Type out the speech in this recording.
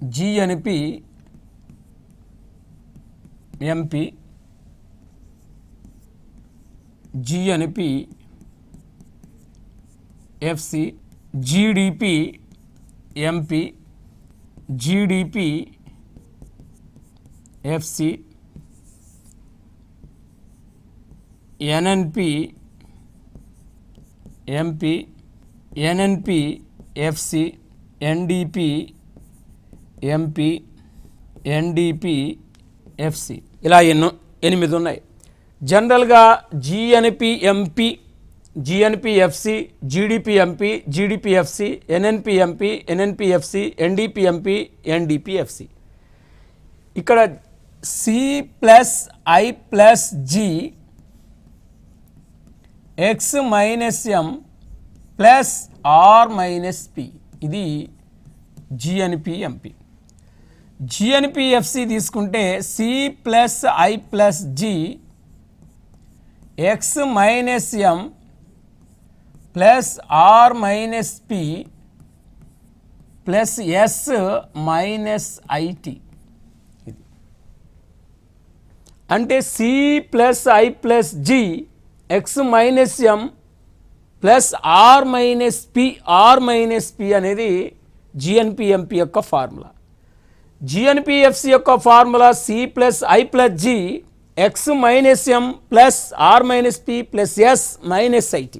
GNP MP, GNP FC, GDP MP, GDP FC, NNP MP, NNP FC, NDP MP, NDP FC, ఇలా 8 ఉన్నాయి. జనరల్గా GNP MP, GNP FC, GDP MP, GDP FC, NNP MP, NNP FC, NDP MP, NDP FC. ఇక్కడ C+I+G X minus M plus R minus P, ఇది GNP MP. GNP FC తీసుకుంటే C+I+G X minus M plus R minus P plus S minus IT. అంటే C+I+G X minus M plus R minus P అనేది GNP MP యొక్క formula. GNP FC యొక్క formula C+I+G X minus M plus R minus P plus S minus IT.